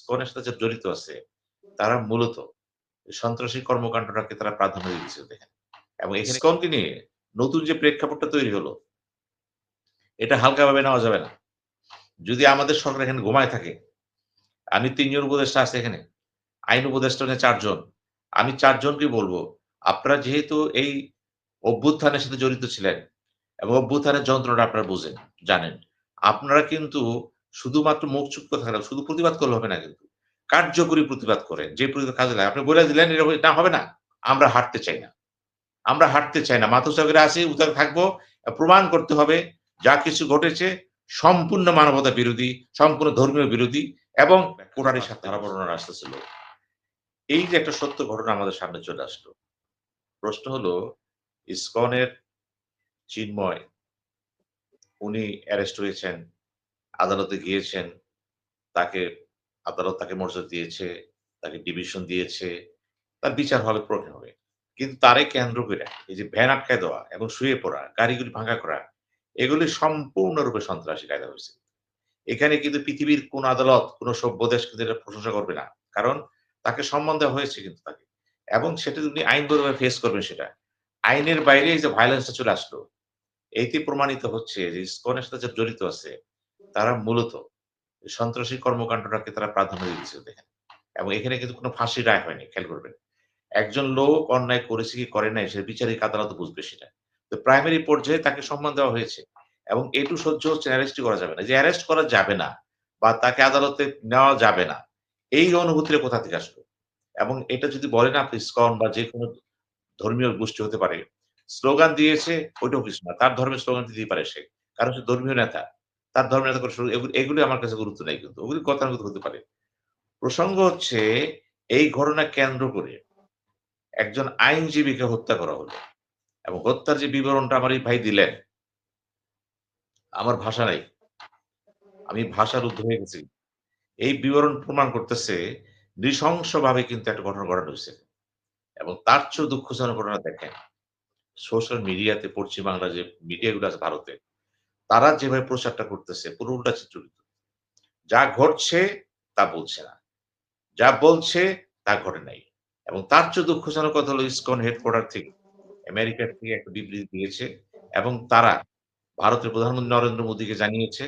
ইসকনের সাথে যারা জড়িত আছে, তারা মূলত সন্ত্রাসী কর্মকান্ডটাকে তারা প্রাধান্য দিয়েছে দেখেন। এবং এখানে ইসকনকে নিয়ে নতুন যে প্রেক্ষাপটটা তৈরি হলো, এটা হালকাভাবে নেওয়া যাবে না। যদি আমাদের সরকার এখানে ঘুমায় থাকে, আমি ৩ জন উপদেষ্টা আছে এখানে। আইন উপদেষ্টা হচ্ছে ৪ জন। আমি ৪ জনকেই বলব, আপনারা যেহেতু এই অভ্যুত্থানের সাথে জড়িত ছিলেন এবং অভ্যুত্থানের যন্ত্রণাটা আপনারা বুঝেন, জানেন। আপনারা কিন্তু শুধুমাত্র মুখ চুপ করে থাকলে শুধু প্রতিবাদ করলে হবে না কিন্তু। কার্যকরী প্রতিবাদ করেন। যে প্রতিবাদ কাজে লাগে। আপনি বলে দিলেন এটা হবে না। আমরা হাঁটতে চাই না। আমরা হাঁটতে চাই না। মাথা করে আছি, উতারে থাকবো। প্রমাণ করতে হবে যা কিছু ঘটেছে সম্পূর্ণ মানবতা বিরোধী, সম্পূর্ণ ধর্মীয় বিরোধী এবং কোরআনের সাথে ধারাবর্ণনা আসতেছিল। এই যে একটা সত্য ঘটনা আমাদের সামনে চলে আসলো। প্রশ্ন হলো ইসকনের চিন্ময় উনি অ্যারেস্ট হয়েছেন, আদালতে গিয়েছেন। তাকে আদালত তাকে মর্যাদা দিয়েছে, তাকে ডিভিশন দিয়েছে। তার বিচার হবে প্রক্রিয়া হবে। কিন্তু তারে কেন্দ্র কইরা এই যে ভ্যান আটকায় দেওয়া এবং শুয়ে পড়া, গাড়িগুলি ভাঙা করা, এগুলি সম্পূর্ণরূপে সন্ত্রাসী কায়দা হইছে। এখানে কিন্তু পৃথিবীর কোন আদালত, কোন সভ্য দেশ কিন্তু এটা প্রশংসা করবে না। কারণ তাকে সম্মান দেওয়া হয়েছে কিন্তু তাকে। এবং সেটা উনি আইনগতভাবে ফেস করবেন সেটা। আইনের বাইরে এই যে ভায়োলেন্স টা চলে আসলো, এইটি প্রমাণিত হচ্ছে যে ইসকনের সাথে যারা জড়িত আছে, তারা মূলত সন্ত্রাসী কর্মকান্ডটাকে তারা প্রাধান্য দিয়েছে দেখেন। এবং এখানে কিন্তু কোন ফাঁসির রায় হয়নি, খেয়াল করবেন। একজন লোক অন্যায় করেছে কি করে নাই সে বিচারিক আদালত বুঝবে সেটা। তো প্রাইমারি পর্যায়ে তাকে সম্মান দেওয়া হয়েছে। এবং এটুকু সহ্য হচ্ছে অ্যারেস্টই করা যাবে না। যে অ্যারেস্ট করা যাবে না বা তাকে আদালতে নেওয়া যাবে না। এই অনুভূতিটা কোথা থেকে আসলো? এবং এটা যদি বলেন আপনি ইসকন বা যেকোনো ধর্মীয় গোষ্ঠী হতে পারে। স্লোগান দিয়েছে ওইটাও কিছু না। তার ধর্মের স্লোগান দিতেই পারে সে। কারণ সে ধর্মীয় নেতা। তার ধর্মের নেতা করে শুরু এগুলি আমার কাছে গুরুত্ব নাই কিন্তু। ওগুলি গতানুগতিক হতে পারে। প্রসঙ্গ হচ্ছে এই ঘটনা কেন্দ্র করে একজন আইনজীবীকে হত্যা করা হলো। এবং হত্যার যে বিবরণটা আমার এই ভাই দিলেন, আমার ভাষা নাই। আমি ভাষারুদ্ধ হয়ে গেছি। এই বিবরণ প্রমাণ করতেছে নৃশংসভাবে কিন্তু একটা ঘটনা ঘটানো হইছে। এবং তার চেয়েও দুঃখজনক ঘটনা দেখেন, সোশ্যাল মিডিয়াতে পশ্চিম বাংলার যে মিডিয়াগুলো আছে ভারতে, তারা যেভাবে প্রচারটা করতেছে পুরো উল্টা চিত্রিত। যা ঘটছে তা বলছে না। যা বলছে তা ঘটে নাই। এবং তার চেয়েও দুঃখজনক কথা হলো ইসকন হেডকোয়ার্টার থেকে আমেরিকার থেকে একটা বিবৃতি দিয়েছে এবং তারা ভারতের প্রধানমন্ত্রী নরেন্দ্র মোদীকে জানিয়েছে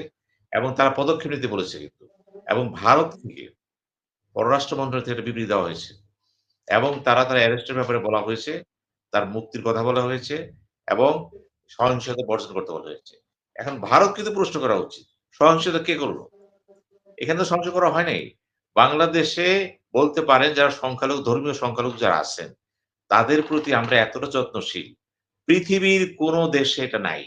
এবং তারা পদক্ষেপ নিতে বলেছে কিন্তু। এবং ভারত থেকে পররাষ্ট্র মন্ত্রণালয় থেকে একটা বিবৃতি দেওয়া হয়েছে। এবং তার অ্যারেস্টের ব্যাপারে বলা হয়েছে, তার মুক্তির কথা বলা হয়েছে এবং সহিংসতা বর্জন করতে বলা হয়েছে। এখন ভারত কিন্তু প্রশ্ন করা উচিত। সহিংসতা কে করল? এখানে তো সহিংসতা করা হয় নাই। বাংলাদেশে বলতে পারেন যারা সংখ্যালঘু, ধর্মীয় সংখ্যালঘু যারা আছেন, তাদের প্রতি আমরা এতটা যত্নশীল। পৃথিবীর কোন দেশে এটা নাই।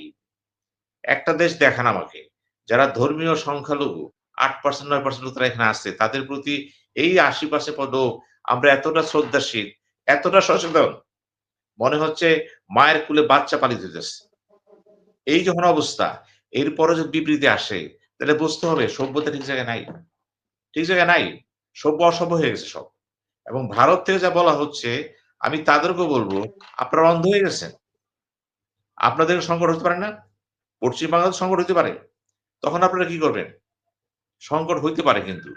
একটা দেশ দেখান আমাকে। যারা ধর্মীয় সংখ্যালঘু ৮% ৯% লোক তারা এখানে আছে। তাদের প্রতি এই ৮০% লোক আমরা এতটা শ্রদ্ধাশীল, এতটা সচেতন, মনে হচ্ছে মায়ের কোলে বাচ্চা পালিত হইতেছে। এই যখন অবস্থা, এরপরে যদি বিবৃতি আসে, তাহলে বুঝতে হবে সভ্যতা ঠিক জায়গায় নাই। ঠিক জায়গায় নাই। সভ্য অসভ্য হয়ে গেছে সব। এবং ভারত থেকে যা বলা হচ্ছে, আমি তাদেরকেও বলব, আপনারা অন্ধ হয়ে গেছেন। আপনাদের সংকট হতে পারে না? পশ্চিম বাংলাদেশ সংকট হইতে পারে। তখন আপনারা কি করবেন? সংকট হইতে পারে কিন্তু।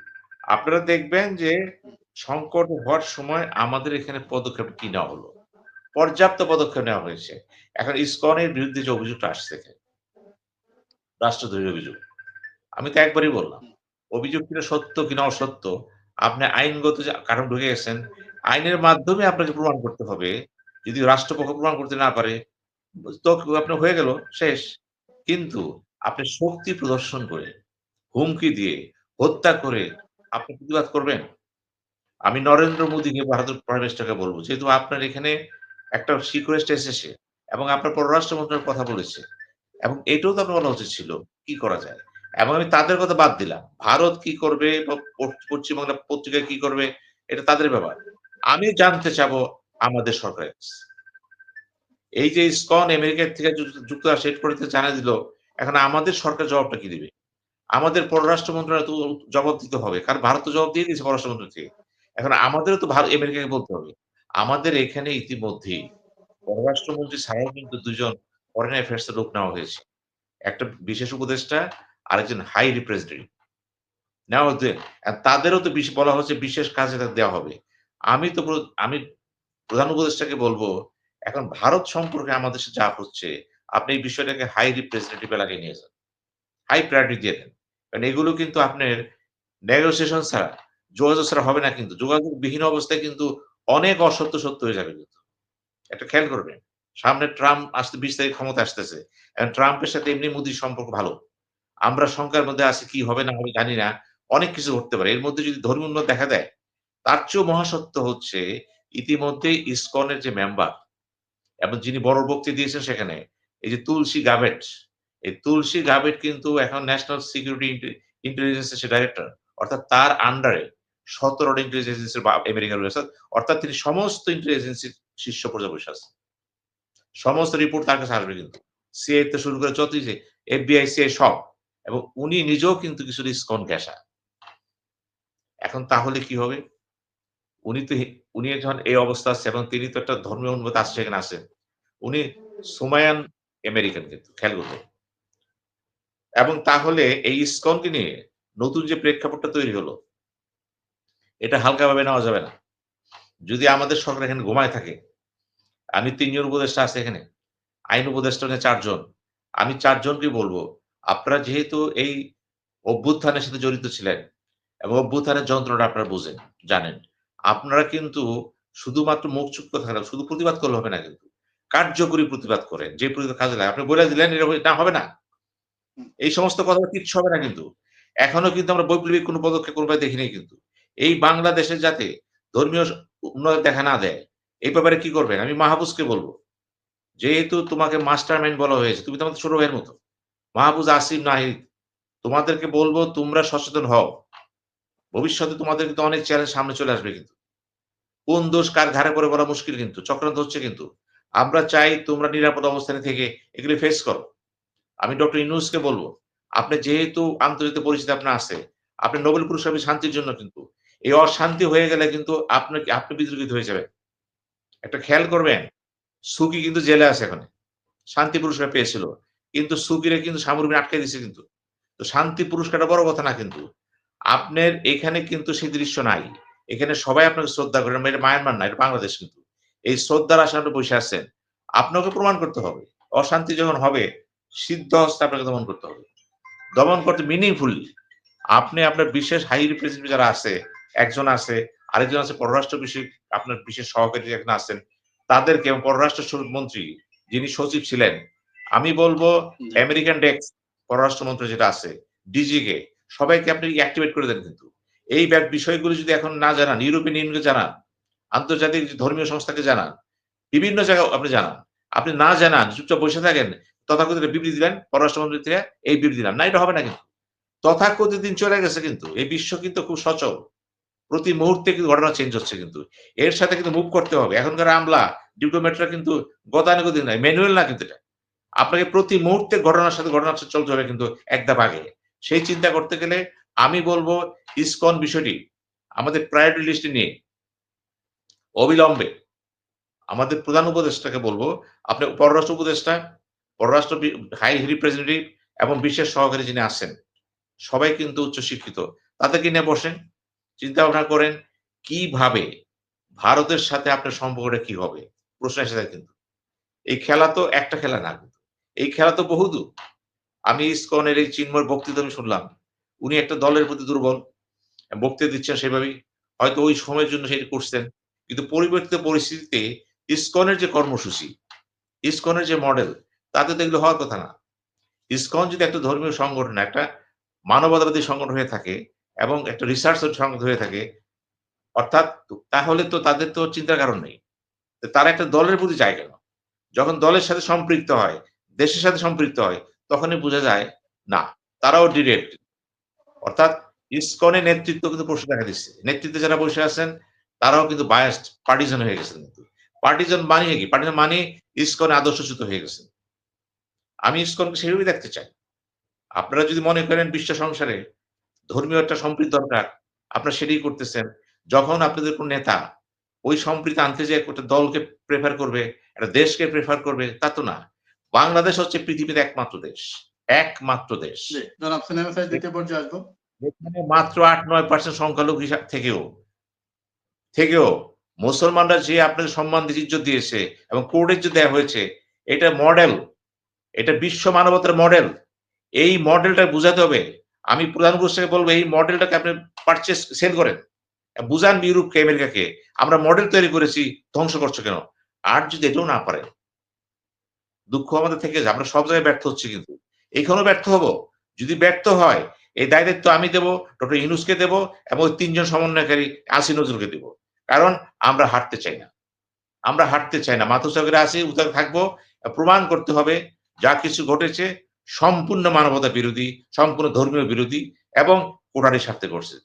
আপনারা দেখবেন যে সংকট হওয়ার সময় আমাদের এখানে পদক্ষেপ কি নেওয়া হলো? পর্যাপ্ত পদক্ষেপ নেওয়া হয়েছে। এখন ইসকনের বিরুদ্ধে যে অভিযোগটা আসছে এখানে, রাষ্ট্রদ্রোহী অভিযোগ। আমি তো একবারই বললাম। অভিযোগ কিনা সত্য কিনা অসত্য, আপনি আইনগত যে কাঠামো ঢুকে গেছেন, আইনের মাধ্যমে আপনাকে প্রমাণ করতে হবে। যদি রাষ্ট্রপক্ষ প্রমাণ করতে না পারে, তো আপনার হয়ে গেল, শেষ। কিন্তু আপনি শক্তি প্রদর্শন করে, হুমকি দিয়ে, হত্যা করে আপনি প্রতিবাদ করবেন? আমি নরেন্দ্র মোদীকে ভারতের প্রাইম মিনিস্টারকে বলব, যেহেতু আপনার এখানে একটা রিকোয়েস্ট এসেছে এবং আপনার পররাষ্ট্র মন্ত্রণালয় কথা বলেছে এবং এটাও তো আপনার বলা উচিত ছিল, কি করা যায়? এবং আমি তাদের কথা বাদ দিলাম। ভারত কি করবে বা পশ্চিমবাংলা পত্রিকা কি করবে, এটা তাদের ব্যাপার। আমি জানতে চাবো আমাদের সরকারের কাছে। এই যে ইসকন আমেরিকা থেকে যুক্তরাষ্ট্র হেডকোয়ার্টার জানায় দিল, এখন আমাদের সরকার জবাবটা কি দিবে? আমাদের পররাষ্ট্র মন্ত্রণালয় তো জবাব দিতে হবে। কারণ ভারত তো জবাব দিয়ে দিয়েছে পররাষ্ট্র মন্ত্রণালয় থেকে। এখন আমাদেরও তো আমেরিকাকে বলতে হবে। আমাদের এখানে ইতিমধ্যেই পররাষ্ট্রমন্ত্রী ছাড়াও কিন্তু ২ জন ফরেন অ্যাফেয়ার্স এর লোক নেওয়া হয়েছে। একটা বিশেষ উপদেষ্টা, আরেকজন হাই রিপ্রেজেন্টেটিভ নেওয়া হতে তাদেরও তো বলা হচ্ছে বিশেষ কাজে দেওয়া হবে। আমি প্রধান উপদেষ্টাকে বলব, এখন ভারত সম্পর্কে আমাদের সাথে যা হচ্ছে, আপনি এই বিষয়টাকে হাই রিপ্রেজেন্টেটিভ এলাকায় নিয়ে যান। হাই প্রায়োরিটি দিয়ে দেন। কারণ এগুলো কিন্তু আপনার নেগোসিয়েশন ছাড়া, যোগাযোগ ছাড়া হবে না কিন্তু। যোগাযোগবিহীন অবস্থায় কিন্তু অনেক অসত্য সত্য হয়ে যাবে কিন্তু। একটা খেয়াল করবেন। সামনে ট্রাম্প ২০ তারিখ ক্ষমতায় আসতেছে। এখন ট্রাম্পের সাথে এমনি মোদির সম্পর্ক ভালো। আমরা শঙ্কার মধ্যে আছি কি হবে না হবে জানি না। অনেক কিছু ঘটতে পারে। এর মধ্যে যদি ধর্মীয় উন্নতি দেখা দেয়, তার চেয়েও মহাসত্য হচ্ছে ইতিমধ্যেই ইসকনের যে মেম্বার এবং যিনি বড় বক্তৃতা দিয়েছেন সেখানে, এই যে তুলসী গাভেট, এই তুলসী গাভেট কিন্তু এখন ন্যাশনাল সিকিউরিটি ইন্টেলিজেন্স এর সে ডাইরেক্টর। অর্থাৎ তার আন্ডারে ১৭ টা ইন্টেলিজেন্স এজেন্সির আমেরিকান রয়েছে। অর্থাৎ তিনি সমস্ত ইন্টেলিজেন্সির শীর্ষ পর্যায়ে বসে আছেন। সমস্ত রিপোর্ট তার কাছে আসবে কিন্তু। সিআইএ থেকে শুরু করে যতই যে এফবিআই, সিআইএ সব। এবং উনি নিজেও কিন্তু কিছুটা ইসকন ঘেঁষা। এখন তাহলে কি হবে? উনি তো উনি যখন এই অবস্থা আছে এবং তিনি তো একটা ধর্মীয় অনুভূতি আসছে এখানে আছে। উনি সুমায়ান আমেরিকান কিন্তু খেয়াল করবেন। এবং তাহলে এই ইসকনকে নিয়ে নতুন যে প্রেক্ষাপটটা তৈরি হলো, এটা হালকাভাবে নেওয়া যাবে না। যদি আমাদের সরকার এখানে ঘুমায় থাকে, আমি ৩ জন উপদেষ্টা আছে এখানে। আইন উপদেষ্টা হচ্ছে ৪ জন। আমি ৪ জনকেই বলব, আপনারা যেহেতু এই অভ্যুত্থানের সাথে জড়িত ছিলেন এবং অভ্যুত্থানের যন্ত্রণাটা আপনারা বুঝেন, জানেন। আপনারা কিন্তু শুধুমাত্র মুখ চুপ করে থাকলে শুধু প্রতিবাদ করলে হবে না কিন্তু। কার্যকরী প্রতিবাদ করেন। যে প্রতিবাদ কাজে লাগে। আপনি বলে দিলেন এটা হবে না। এই সমস্ত কথা কিচ্ছু হবে না কিন্তু। এখনো কিন্তু আমরা বৈপ্লবিক কোন পদক্ষেপ কোনভাবে দেখি নাই কিন্তু। এই বাংলাদেশে যাতে ধর্মীয় উন্নয়ন দেখা না দেয়, এই ব্যাপারে কি করবেন? আমি মাহফুজকে বলব। যেহেতু তোমাকে মাস্টারমাইন্ড বলা হয়েছে, তুমি তো আমাদের ছোট ভাইয়ের মতো। মাহফুজ, আসিফ, নাহিদ তোমাদেরকে বলব তোমরা সচেতন হও। ভবিষ্যতে তোমাদের কিন্তু অনেক চ্যালেঞ্জ সামনে চলে আসবে কিন্তু। কোন দোষ কার ঘাড়ে পড়ে বলা মুশকিল কিন্তু। চক্রান্ত হচ্ছে কিন্তু। আমরা চাই তোমরা নিরাপদ অবস্থানে থেকে এগুলি ফেস করো। আমি ডক্টর ইউনূসকে বলব, আপনি যেহেতু আন্তর্জাতিক পরিচিতি আপনার আছে, আপনি নোবেল পুরস্কার পাবেন শান্তির জন্য কিন্তু। এই অশান্তি হয়ে গেলে কিন্তু আপনি বিতর্কিত হয়ে যাবেন। একটা খেয়াল করবেন, সুকি কিন্তু জেলে আছে এখনে। শান্তি পুরস্কার পেয়েছিল। কিন্তু সুকিরে কিন্তু সামরিক আটকায় দিছে কিন্তু। তো শান্তি পুরস্কারটা বড় কথা না কিন্তু। আপনার এখানে কিন্তু সেই দৃশ্য নাই। এখানে সবাই আপনাকে শ্রদ্ধা করে। এটা মায়ানমার না, এটা বাংলাদেশ কিন্তু। এই শ্রদ্ধার আশায় আপনি বসে আছেন। আপনাকে প্রমাণ করতে হবে। অশান্তি যখন হবে, সিদ্ধ হস্তে আপনাকে দমন করতে হবে। দমন করতে মিনিংফুলি। আপনি আপনার বিশেষ হাই রিপ্রেজেন্টেটিভ যারা আছে, একজন আছে, আরেকজন আছে পররাষ্ট্র বিষয়ক আপনার বিশেষ সহকারী একজন আছেন। তাদেরকে এবং পররাষ্ট্র মন্ত্রী যিনি সচিব ছিলেন, আমি বলব আমেরিকান ডেস্ক পররাষ্ট্রমন্ত্রী যেটা আছে, ডিজি কে সবাইকে আপনি অ্যাক্টিভেট করে দেন কিন্তু। এই বিষয়গুলো যদি এখন না জানান, ইউরোপিয়ান ইউনিয়নকে জানান, আন্তর্জাতিক ধর্মীয় সংস্থাকে জানান, বিভিন্ন জায়গায় আপনি জানান। আপনি না জানান, চুপচাপ বসে থাকেন, তথাকথিত বিবৃতি দিলেন পররাষ্ট্রমন্ত্রী থেকে এই বিবৃতি দিলাম। না, এটা হবে না কিন্তু। তথাকথিত দিন চলে গেছে কিন্তু। এই বিশ্ব কিন্তু খুব সচল। প্রতি মুহূর্তে কিন্তু ঘটনা চেঞ্জ হচ্ছে কিন্তু। এর সাথে কিন্তু মুভ করতে হবে। এখনকার আমলা, ডিপ্লোম্যাটরা কিন্তু গতানুগতিক নয়, ম্যানুয়াল না কিন্তু এটা। আপনাকে প্রতি মুহূর্তে ঘটনার সাথে ঘটনা চলতে হবে কিন্তু এক ধাপ আগে। সেই চিন্তা করতে গেলে আমি বলব ইসকন বিষয়টি আমাদের প্রায়োরিটি লিস্টে নিয়ে অবিলম্বে আমাদের প্রধান উপদেষ্টাকে বলব, আপনি পররাষ্ট্র উপদেষ্টা, পররাষ্ট্র হাই রিপ্রেজেন্টেটিভ এবং বিশেষ সহকারী যিনি আছেন, সবাই কিন্তু উচ্চশিক্ষিত। তাদেরকে নিয়ে বসেন, চিন্তা ভাবনা করেন কিভাবে ভারতের সাথে আপনার সম্পর্কটা কি হবে? প্রশ্ন এসে যায় কিন্তু। এই খেলা তো একটা খেলা না কিন্তু। এই খেলা তো বহুদূর। আমি ইসকনের এই চিন্ময়ের বক্তৃতা আমি শুনলাম। উনি একটা দলের প্রতি দুর্বল। বক্তৃতা দিচ্ছেন সেভাবেই। হয়তো ওই সময়ের জন্য সেটা করছেন। কিন্তু পরিবর্তিত পরিস্থিতিতে ইসকনের যে কর্মসূচি, ইসকনের যে মডেল, তাতে তো এগুলো হওয়ার কথা না। ইসকন যদি একটা ধর্মীয় সংগঠন, একটা মানবতাবাদী সংগঠন হয়ে থাকে এবং একটা রিসার্চ সংগঠন হয়ে থাকে, অর্থাৎ তাহলে তো তাদের তো চিন্তার কারণ নেই। তো তারা একটা দলের প্রতি যায় কেন? যখন দলের সাথে সম্পৃক্ত হয়, দেশের সাথে সম্পৃক্ত হয়, তখনই বোঝা যায় না, তারাও ডিরেক্ট। অর্থাৎ ইসকনের নেতৃত্ব কিন্তু প্রশ্ন দেখা দিচ্ছে। নেতৃত্বে যারা বসে আছেন, তারাও কিন্তু বায়াসড, পার্টিজান হয়ে গেছেন কিন্তু। পার্টিজান মানে কি? পার্টিজান মানে ইসকনে আদর্শচ্যুত হয়ে গেছেন। আমি ইসকনকে সেভাবেই দেখতে চাই। আপনারা যদি মনে করেন বিশ্ব সংসারে ধর্মীয় একটা সম্প্রীতি দরকার, আপনারা সেটাই করতেছেন। যখন আপনাদের কোন নেতা ওই সম্প্রীতি আনতে যেয়ে একটা দলকে প্রেফার করবে, একটা দেশকে প্রেফার করবে, তা তো না। বাংলাদেশ হচ্ছে পৃথিবীর একমাত্র দেশ। একমাত্র দেশ। জি, জনাব সেলিম ভাই দ্বিতীয় পর্যায়ে আসবো। যেখানে মাত্র ৮-৯% সংখ্যালঘু থেকেও মুসলমানরা যে আপনাকে সম্মান দিয়ে ইজ্জত দিয়েছে এবং কোর্টের যে দেয়া হয়েছে, এটা মডেল। এটা বিশ্ব মানবতার মডেল। এই মডেলটা বুঝাতে হবে। আমি প্রধান উপদেষ্টাকে বলব এই মডেলটাকে আপনি সেল করেন। বুঝান ইউরোপকে, আমেরিকাকে। আমরা মডেল তৈরি করেছি, ধ্বংস করছো কেন? আর যদি এটাও না পারে, দুঃখ আমাদের থেকে যায়। আমরা সব জায়গায় ব্যর্থ হচ্ছি কিন্তু। এখানেও ব্যর্থ হব। যদি ব্যর্থ হয়, এই দায়-দায়িত্ব আমি দেব, ডক্টর ইউনূসকে দেব এবং ওই ৩ জন সমন্বয়কারী আসিফ নজরুলকে দেব। কারণ আমরা হারতে চাই না। আমরা হাঁটতে চাই না। মাথা-উঁচা করে আছি, উঁচা থাকবো। প্রমাণ করতে হবে যা কিছু ঘটেছে সম্পূর্ণ মানবতা বিরোধী, সম্পূর্ণ ধর্মীয় বিরোধী এবং কোটারি স্বার্থে ঘটছে।